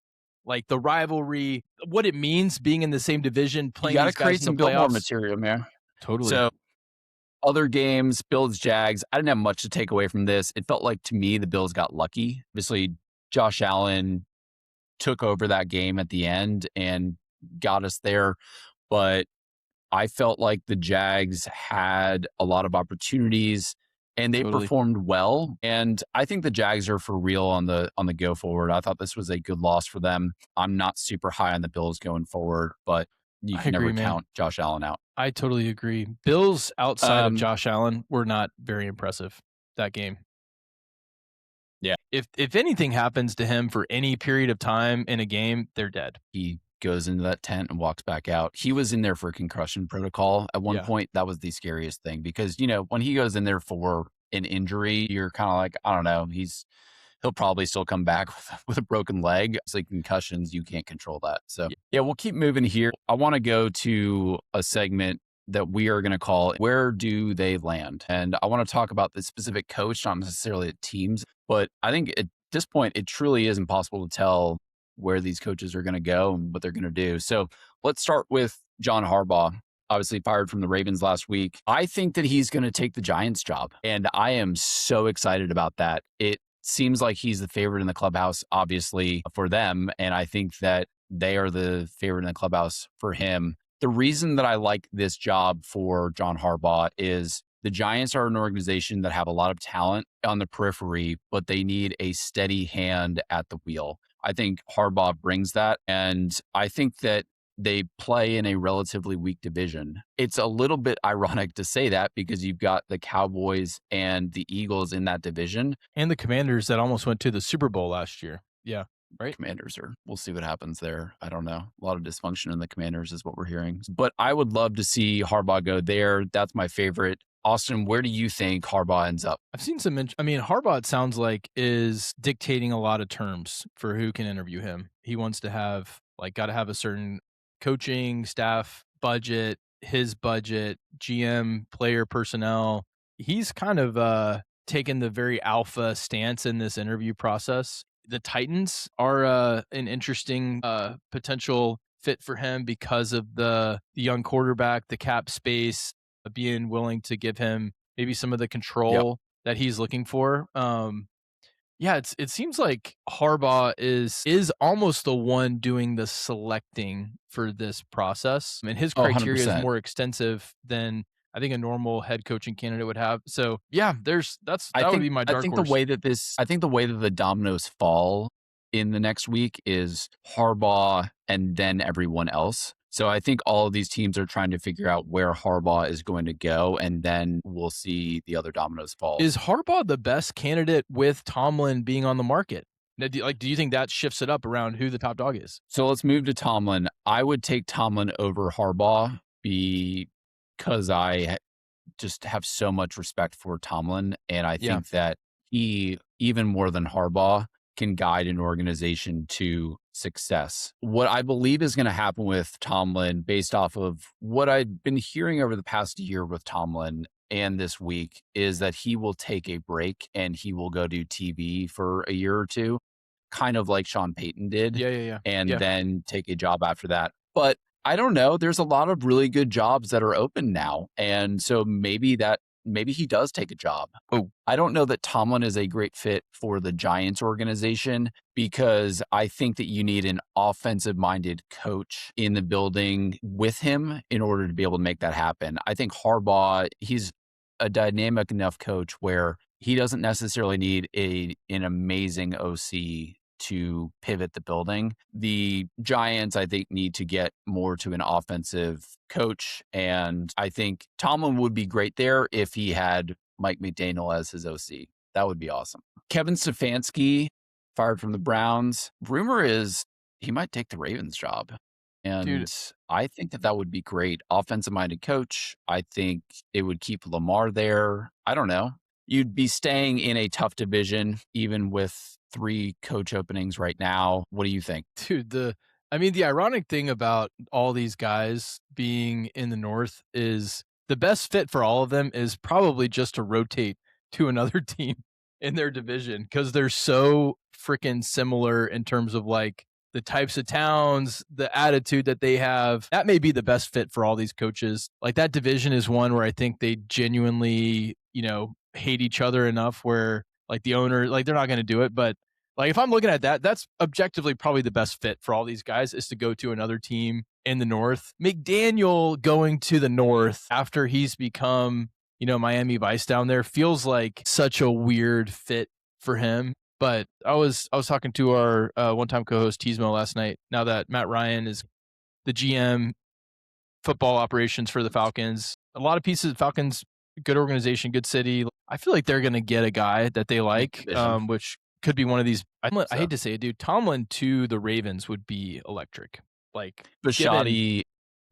like the rivalry, what it means being in the same division, playing. You got to create some Billboard material, man. Totally. So other games, Bills, Jags, I didn't have much to take away from this. It felt like to me the Bills got lucky. Obviously, Josh Allen took over that game at the end and got us there. But I felt like the Jags had a lot of opportunities and they performed well. And I think the Jags are for real on the go forward. I thought this was a good loss for them. I'm not super high on the Bills going forward, but you can never count Josh Allen out. I totally agree. Bills outside of Josh Allen were not very impressive that game. Yeah. If anything happens to him for any period of time in a game, they're dead. He goes into that tent and walks back out. He was in there for concussion protocol at one point. That was the scariest thing because, you know, when he goes in there for an injury, you're kind of like, I don't know, he'll probably still come back with a broken leg. It's like concussions, you can't control that. So yeah, we'll keep moving here. I want to go to a segment that we are going to call Where Do They Land? And I want to talk about the specific coach, not necessarily the teams, but I think at this point, it truly is impossible to tell where these coaches are going to go and what they're going to do. So let's start with John Harbaugh, obviously fired from the Ravens last week. I think that he's going to take the Giants job, and I am so excited about that. It seems like he's the favorite in the clubhouse, obviously, for them, and I think that they are the favorite in the clubhouse for him. The reason that I like this job for John Harbaugh is the Giants are an organization that have a lot of talent on the periphery, but they need a steady hand at the wheel. I think Harbaugh brings that, and I think that they play in a relatively weak division. It's a little bit ironic to say that because you've got the Cowboys and the Eagles in that division. And the Commanders that almost went to the Super Bowl last year. Yeah, right? Commanders we'll see what happens there. I don't know. A lot of dysfunction in the Commanders is what we're hearing. But I would love to see Harbaugh go there. That's my favorite. Austin, where do you think Harbaugh ends up? I've seen Harbaugh, it sounds like, is dictating a lot of terms for who can interview him. He wants to have, got to have a certain coaching staff budget, his budget, GM, player personnel. He's kind of taken the very alpha stance in this interview process. The Titans are an interesting potential fit for him because of the young quarterback, the cap space, being willing to give him maybe some of the control that he's looking for. It seems like Harbaugh is almost the one doing the selecting for this process. I mean, his criteria is more extensive than I think a normal head coaching candidate would have. So yeah, that would be my dark horse. I think the way that the dominoes fall in the next week is Harbaugh and then everyone else. So I think all of these teams are trying to figure out where Harbaugh is going to go, and then we'll see the other dominoes fall. Is Harbaugh the best candidate with Tomlin being on the market? Do you think that shifts it up around who the top dog is? So let's move to Tomlin. I would take Tomlin over Harbaugh because I just have so much respect for Tomlin, and I Yeah. think that he, even more than Harbaugh, can guide an organization to success. What I believe is going to happen with Tomlin, based off of what I've been hearing over the past year with Tomlin and this week, is that he will take a break and he will go do TV for a year or two, kind of like Sean Payton did, Yeah, yeah, yeah. and Yeah. then take a job after that. But I don't know. There's a lot of really good jobs that are open now. And so maybe he does take a job. Oh, I don't know that Tomlin is a great fit for the Giants organization, because I think that you need an offensive minded coach in the building with him in order to be able to make that happen. I think Harbaugh, he's a dynamic enough coach where he doesn't necessarily need an amazing OC to pivot the building. The Giants, I think, need to get more to an offensive coach. And I think Tomlin would be great there if he had Mike McDaniel as his OC. That would be awesome. Kevin Stefanski, fired from the Browns. Rumor is he might take the Ravens job. And Dude. I think that would be great. Offensive minded coach. I think it would keep Lamar there. I don't know. You'd be staying in a tough division, even with 3 coach openings right now. What do you think? Dude, the ironic thing about all these guys being in the North is the best fit for all of them is probably just to rotate to another team in their division, because they're so freaking similar in terms of like the types of towns, the attitude that they have. That may be the best fit for all these coaches. Like that division is one where I think they genuinely, hate each other enough where like the owner, like they're not going to do it. But like if I'm looking at that, that's objectively probably the best fit for all these guys, is to go to another team in the North. McDaniel going to the North after he's become, Miami Vice down there feels like such a weird fit for him. But I was talking to our one-time co-host Tizmo last night. Now that Matt Ryan is the GM football operations for the Falcons, a lot of pieces. Falcons, good organization, good city. I feel like they're going to get a guy that they like, which could be one of these. I hate to say it, dude. Tomlin to the Ravens would be electric. Like Bisciotti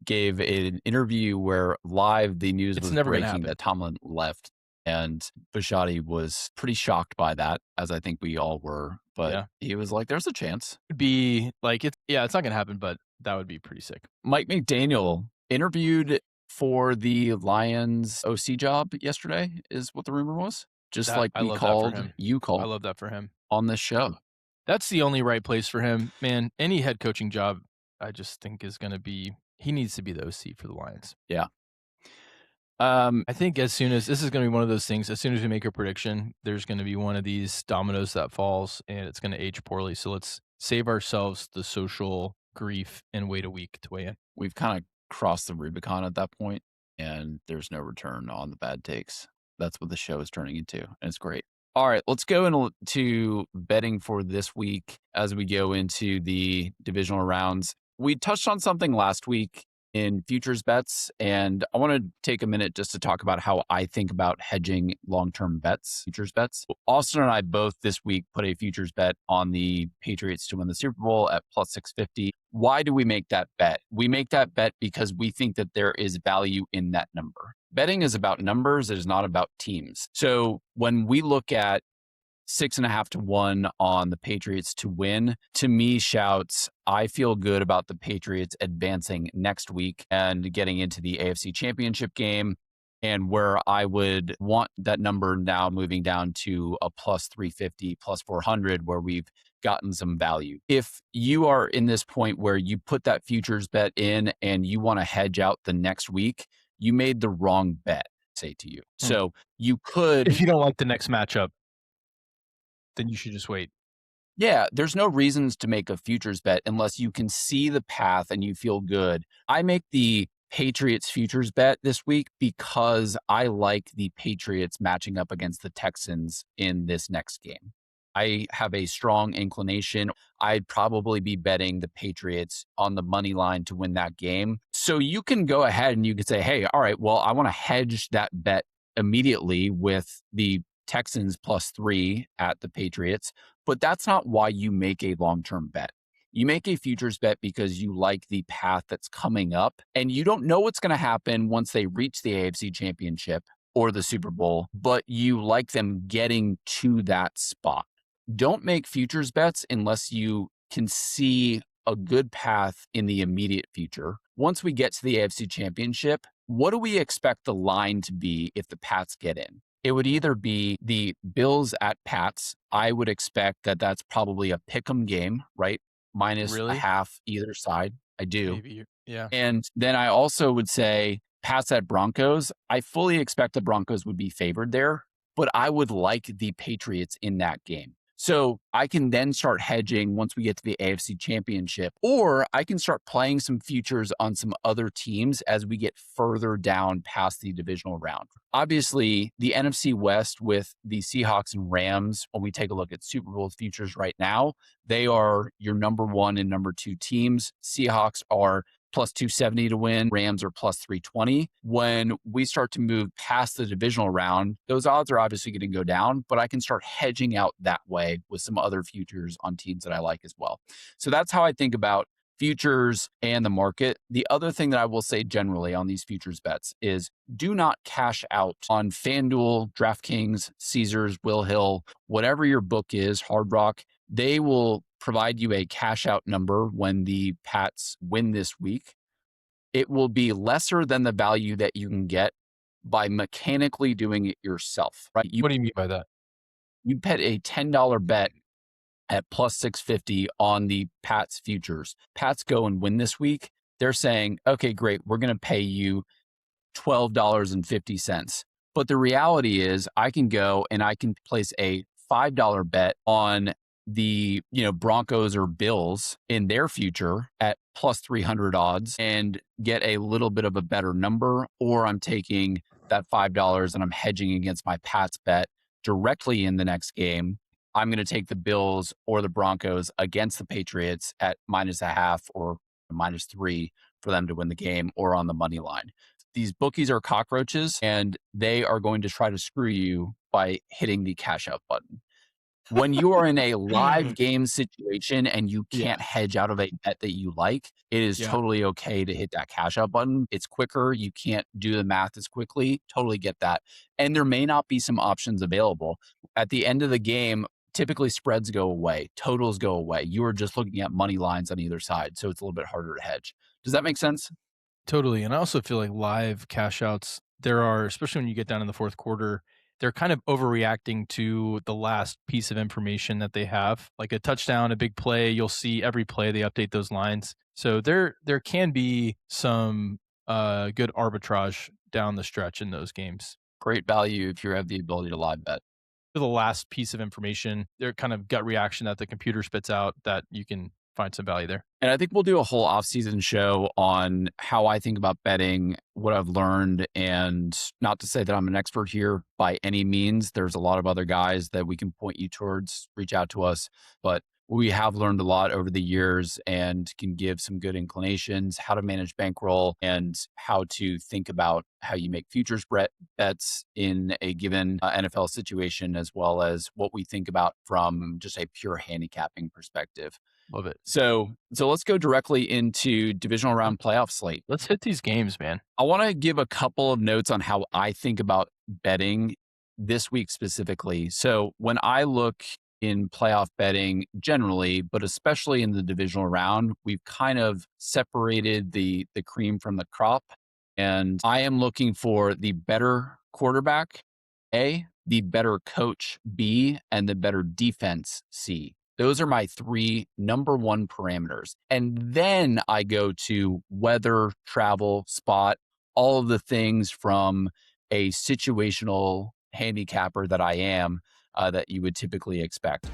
gave an interview where live the news was breaking that Tomlin left, and Bisciotti was pretty shocked by that, as I think we all were. But he was like, "There's a chance." It'd be like it's not going to happen, but that would be pretty sick. Mike McDaniel interviewed for the Lions OC job yesterday, is what the rumor was. Just like you called I love that for him on this show. That's the only right place for him, man. Any head coaching job, I just think is going to be. He needs to be the OC for the Lions. Yeah. I think as soon as this is going to be one of those things, as soon as we make a prediction, there's going to be one of these dominoes that falls, and it's going to age poorly. So let's save ourselves the social grief and wait a week to weigh in. We've kind of crossed the Rubicon at that point, and there's no return on the bad takes. That's what the show is turning into, and it's great. All right, let's go into betting for this week as we go into the divisional rounds. We touched on something last week in futures bets, and I want to take a minute just to talk about how I think about hedging long-term bets, futures bets. Austin and I both this week put a futures bet on the Patriots to win the Super Bowl at plus 650. Why do we make that bet? We make that bet because we think that there is value in that number. Betting is about numbers. It is not about teams. So when we look at 6.5 to 1 on the Patriots to win, to me shouts, I feel good about the Patriots advancing next week and getting into the AFC Championship game, and where I would want that number now moving down to a plus 350, plus 400, where we've gotten some value. If you are in this point where you put that futures bet in and you want to hedge out the next week, you made the wrong bet, say to you. So you could... If you don't like the next matchup, then you should just wait. Yeah, there's no reasons to make a futures bet unless you can see the path and you feel good. I make the Patriots futures bet this week because I like the Patriots matching up against the Texans in this next game. I have a strong inclination. I'd probably be betting the Patriots on the money line to win that game. So you can go ahead and you can say, hey, all right, well, I want to hedge that bet immediately with the Texans plus 3 at the Patriots, but that's not why you make a long-term bet. You make a futures bet because you like the path that's coming up, and you don't know what's going to happen once they reach the AFC Championship or the Super Bowl, but you like them getting to that spot. Don't make futures bets unless you can see a good path in the immediate future. Once we get to the AFC Championship, what do we expect the line to be if the Pats get in? It would either be the Bills at Pats. I would expect that that's probably a pick'em game, right? Minus a half either side. I do. Maybe, yeah. And then I also would say Pats at Broncos. I fully expect the Broncos would be favored there, but I would like the Patriots in that game. So I can then start hedging once we get to the AFC Championship, or I can start playing some futures on some other teams as we get further down past the divisional round. Obviously, the NFC West with the Seahawks and Rams, when we take a look at Super Bowl futures right now, they are your number 1 and number 2 teams. Seahawks are plus 270 to win. Rams are plus 320. When we start to move past the divisional round, those odds are obviously going to go down, but I can start hedging out that way with some other futures on teams that I like as well. So that's how I think about futures and the market. The other thing that I will say generally on these futures bets is do not cash out on FanDuel, DraftKings, Caesars, Will Hill, whatever your book is, Hard Rock. They will provide you a cash out number when the Pats win this week. It will be lesser than the value that you can get by mechanically doing it yourself, right? What do you mean by that? You bet a $10 bet at plus 650 on the Pats futures. Pats go and win this week. They're saying, okay, great. We're going to pay you $12.50. But the reality is I can go and I can place a $5 bet on the Broncos or Bills in their future at plus 300 odds and get a little bit of a better number, or I'm taking that $5 and I'm hedging against my Pats bet directly in the next game. I'm going to take the Bills or the Broncos against the Patriots at minus a half or minus 3 for them to win the game, or on the money line. These bookies are cockroaches, and they are going to try to screw you by hitting the cash out button. When you are in a live game situation and you can't hedge out of a bet that you like, it is totally okay to hit that cash out button. It's quicker. You can't do the math as quickly. Totally get that. And there may not be some options available. At the end of the game, typically spreads go away, totals go away. You are just looking at money lines on either side. So it's a little bit harder to hedge. Does that make sense? Totally. And I also feel like live cash outs, there are, especially when you get down in the fourth quarter, they're kind of overreacting to the last piece of information that they have. Like a touchdown, a big play, you'll see every play they update those lines. So there can be some good arbitrage down the stretch in those games. Great value if you have the ability to live bet. For the last piece of information, their kind of gut reaction that the computer spits out, that you can find some value there. And I think we'll do a whole off-season show on how I think about betting, what I've learned, and not to say that I'm an expert here by any means. There's a lot of other guys that we can point you towards, reach out to us, but we have learned a lot over the years and can give some good inclinations, how to manage bankroll and how to think about how you make futures bets in a given NFL situation, as well as what we think about from just a pure handicapping perspective. Love it. So let's go directly into divisional round playoff slate. Let's hit these games, man. I want to give a couple of notes on how I think about betting this week specifically. So when I look in playoff betting generally, but especially in the divisional round, we've kind of separated the cream from the crop. And I am looking for the better quarterback, A, the better coach, B, and the better defense, C. Those are my 3 number 1 parameters. And then I go to weather, travel, spot, all of the things from a situational handicapper that I am that you would typically expect.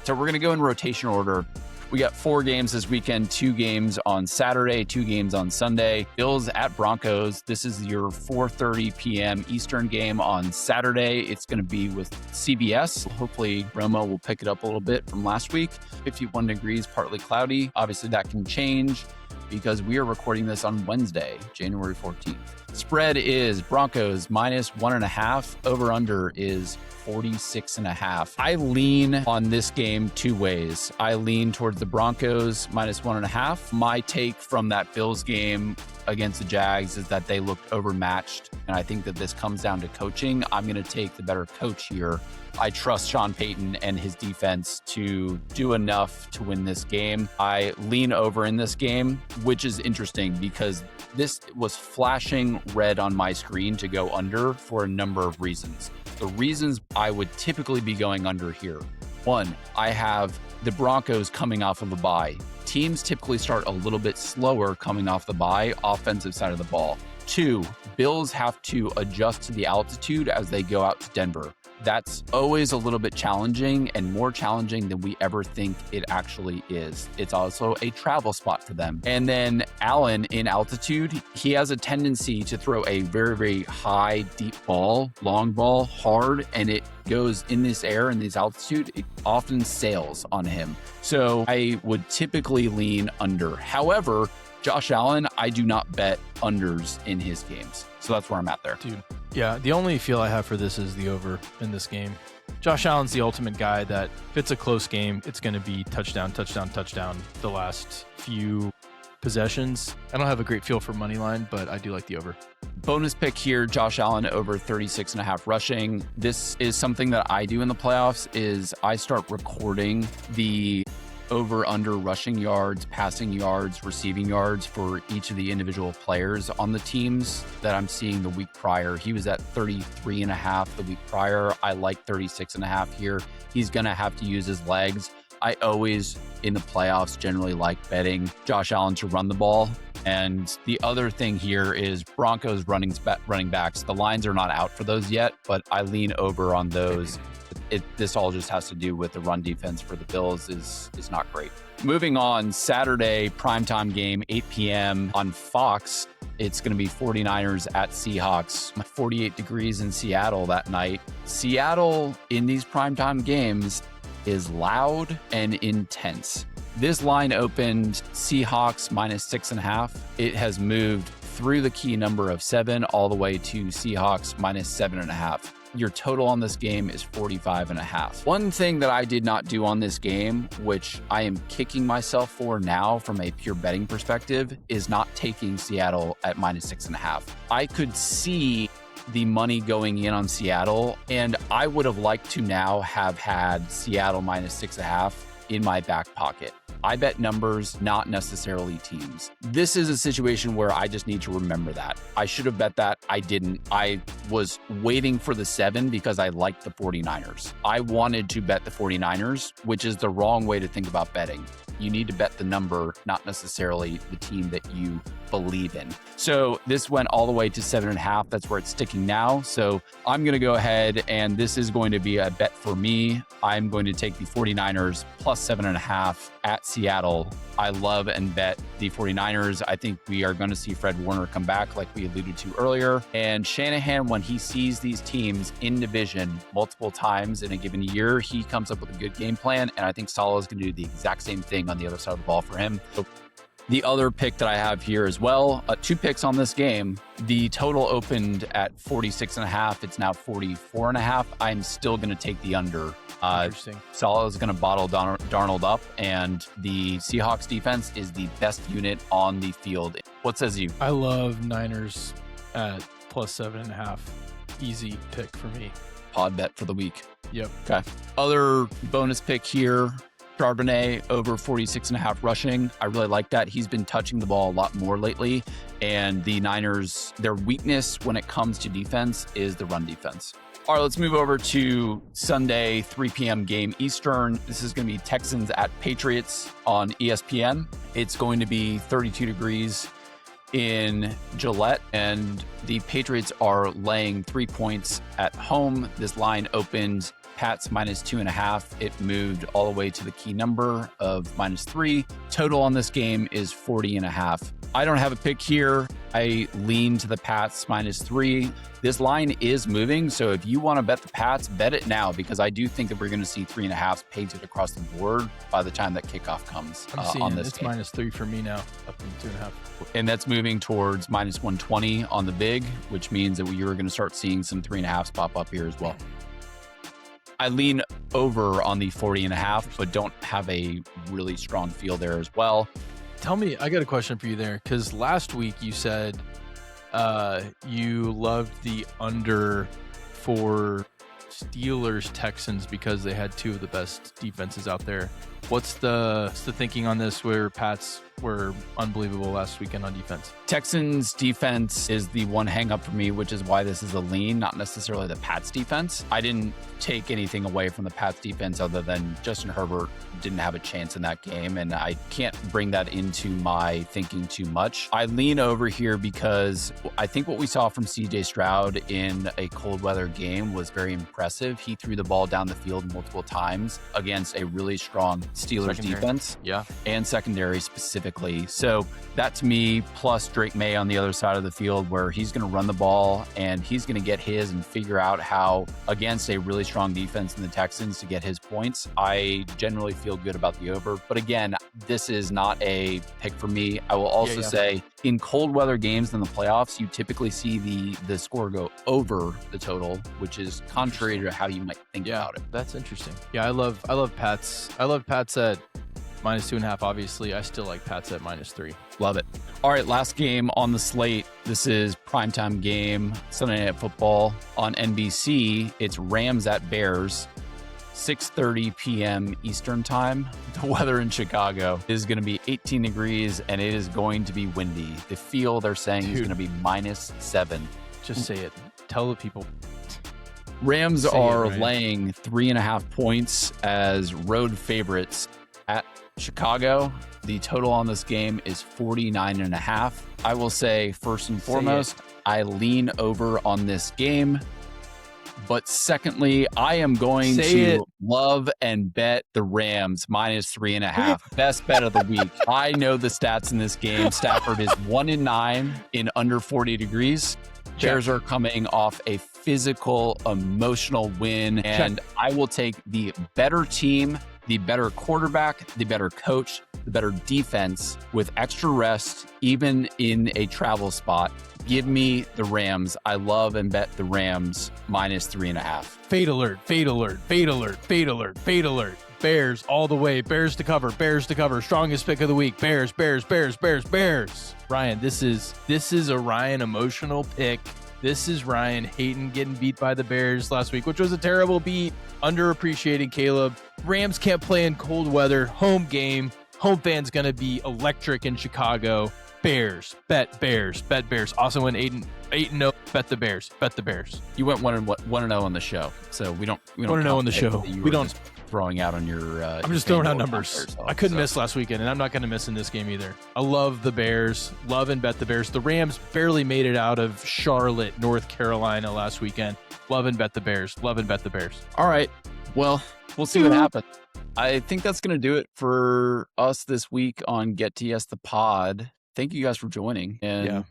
So we're going to go in rotation order. We got 4 games this weekend, 2 games on Saturday, 2 games on Sunday. Bills at Broncos. This is your 4:30 p.m. Eastern game on Saturday. It's going to be with CBS. Hopefully, Romo will pick it up a little bit from last week. 51 degrees, partly cloudy. Obviously, that can change. because we are recording this on Wednesday, January 14th. Spread is Broncos -1.5. Over under is 46.5. I lean on this game two ways. I lean towards the Broncos -1.5. My take from that Bills game against the Jags is that they looked overmatched, and I think that this comes down to coaching. I'm going to take the better coach here. I trust Sean Payton and his defense to do enough to win this game. I lean over in this game, which is interesting because this was flashing red on my screen to go under for a number of reasons. The reasons I would typically be going under here. One, I have the Broncos coming off of a bye. Teams typically start a little bit slower coming off the bye, offensive side of the ball. Two, Bills have to adjust to the altitude as they go out to Denver. That's always a little bit challenging and more challenging than we ever think it actually is. It's also a travel spot for them. And then Allen in altitude, he has a tendency to throw a very, very high, deep ball, long ball, hard, and it goes in this air, in this altitude, it often sails on him. So I would typically lean under. However, Josh Allen, I do not bet unders in his games. So that's where I'm at there. Dude, yeah, the only feel I have for this is the over in this game. Josh Allen's the ultimate guy that if it's a close game, it's going to be touchdown, touchdown, touchdown the last few possessions. I don't have a great feel for money line, but I do like the over. Bonus pick here, Josh Allen over 36.5 rushing. This is something that I do in the playoffs is I start recording the over under rushing yards, passing yards, receiving yards for each of the individual players on the teams that I'm seeing the week prior. He was at 33.5 the week prior. I like 36.5 here. He's going to have to use his legs. I always, in the playoffs, generally like betting Josh Allen to run the ball. And the other thing here is Broncos running backs. The lines are not out for those yet, but I lean over on those. This all just has to do with the run defense for the Bills is not great. Moving on, Saturday primetime game, 8 p.m. on Fox. It's going to be 49ers at Seahawks. 48 degrees in Seattle that night. Seattle in these primetime games is loud and intense. This line opened Seahawks -6.5. It has moved through the key number of 7 all the way to Seahawks -7.5. Your total on this game is 45.5. One thing that I did not do on this game, which I am kicking myself for now from a pure betting perspective, is not taking Seattle at -6.5. I could see the money going in on Seattle, and I would have liked to now have had Seattle -6.5 in my back pocket. I bet numbers, not necessarily teams. This is a situation where I just need to remember that. I should have bet that. I didn't. I was waiting for the 7 because I liked the 49ers. I wanted to bet the 49ers, which is the wrong way to think about betting. You need to bet the number, not necessarily the team that you believe in. So this went all the way to 7.5. That's where it's sticking now. So I'm going to go ahead, and this is going to be a bet for me. I'm going to take the 49ers plus 7.5 at Seattle. I love and bet the 49ers. I think we are going to see Fred Warner come back like we alluded to earlier. And Shanahan, when he sees these teams in division multiple times in a given year, he comes up with a good game plan. And I think Saleh is going to do the exact same thing on the other side of the ball for him. So the other pick that I have here as well, 2 picks on this game. The total opened at 46.5. It's now 44.5. I'm still going to take the under. Interesting. Saleh is going to bottle Darnold up, and the Seahawks defense is the best unit on the field. What says you? I love Niners at plus 7.5. Easy pick for me. Pod bet for the week. Yep. Okay. Other bonus pick here. Charbonnet over 46.5 rushing. I really like that. He's been touching the ball a lot more lately. And the Niners, their weakness when it comes to defense is the run defense. All right, let's move over to Sunday, 3 p.m. game Eastern. This is going to be Texans at Patriots on ESPN. It's going to be 32 degrees in Gillette, and the Patriots are laying 3 points at home. This line opened Pats -2.5. It moved all the way to the key number of -3. Total on this game is 40.5. I don't have a pick here. I lean to the Pats -3. This line is moving, so if you want to bet the Pats, bet it now, because I do think that we're going to see 3.5s painted across the board by the time that kickoff comes on this game. It's -3 for me now, up in 2.5. And that's moving towards -120 on the big, which means that you're going to start seeing some 3.5s pop up here as well. I lean over on the 40.5, but don't have a really strong feel there as well. Tell me, I got a question for you there, because last week you said you loved the under for Steelers Texans because they had two of the best defenses out there. What's the thinking on this, where Pats were unbelievable last weekend on defense? Texans defense is the one hang up for me, which is why this is a lean, not necessarily the Pats defense. I didn't take anything away from the Pats defense other than Justin Herbert didn't have a chance in that game, and I can't bring that into my thinking too much. I lean over here because I think what we saw from CJ Stroud in a cold weather game was very impressive. He threw the ball down the field multiple times against a really strong Steelers defense, and secondary specifically. So that to me, plus Drake May on the other side of the field, where he's going to run the ball and he's going to get his and figure out how against a really strong defense in the Texans to get his points. I generally feel good about the over, but again, this is not a pick for me. I will also say in cold weather games in the playoffs, you typically see the score go over the total, which is contrary to how you might think about it. That's interesting. Yeah, I love Pats. I love Pats at -2.5. Obviously, I still like Pats at -3. Love it. All right, last game on the slate. This is primetime game, Sunday Night Football on NBC. It's Rams at Bears, 6:30 p.m. Eastern time. The weather in Chicago is going to be 18 degrees, and it is going to be windy. The feel they're saying is going to be -7. Just say it. Tell the people. Rams are laying 3.5 points as road favorites at Chicago. The total on this game is 49.5. I will say, first and foremost, I lean over on this game. But secondly, I am going to love and bet the Rams -3.5. Best bet of the week. I know the stats in this game. Stafford is 1-9 in under 40 degrees. Bears are coming off a physical, emotional win, and I will take the better team, the better quarterback, the better coach, the better defense with extra rest, even in a travel spot. Give me the Rams. I love and bet the Rams -3.5. Fade alert, fade alert, fade alert, fade alert, fade alert. Bears all the way. Bears to cover, Bears to cover. Strongest pick of the week. Bears, Bears, Bears, Bears, Bears. Ryan, this is a Ryan emotional pick. This is Ryan hating getting beat by the Bears last week, which was a terrible beat. Underappreciated Caleb. Rams can't play in cold weather. Home game. Home fan's going to be electric in Chicago. Bears. Bet Bears. Bet Bears. Also went 8-0. Bet the Bears. Bet the Bears. You went 1-0 on the show, so we don't 1-0 on the show. We don't throwing out on your. I'm just throwing out numbers. I couldn't miss last weekend, and I'm not going to miss in this game either. I love the Bears. Love and bet the Bears. The Rams barely made it out of Charlotte, North Carolina last weekend. Love and bet the Bears. Love and bet the Bears. All right. Well, we'll see what happens. I think that's going to do it for us this week on Get TS the Pod. Thank you guys for joining. And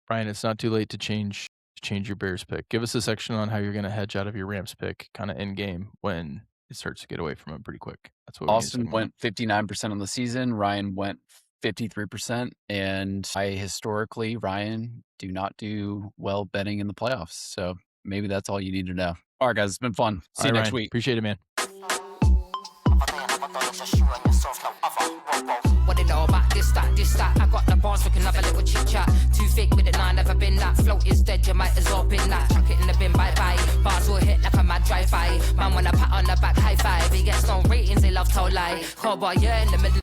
Brian, it's not too late to change your Bears pick. Give us a section on how you're going to hedge out of your Rams pick kind of in game when it starts to get away from him pretty quick. That's what Austin went 59% on the season. Ryan went 53%. And I historically, Ryan, do not do well betting in the playoffs. So maybe that's all you need to know. All right, guys, it's been fun. See you next week. Appreciate it, man. What they know about this, that. I got the bars, we can have a little chit chat. Too fake with it, nah, never been that. Float is dead, you might as well been that. Chuck it in the bin, bye bye. Bars will hit like a mad drive-by. Man, when I pat on the back, high five. He gets no ratings, they love to lie. Cowboy, you're in the middle.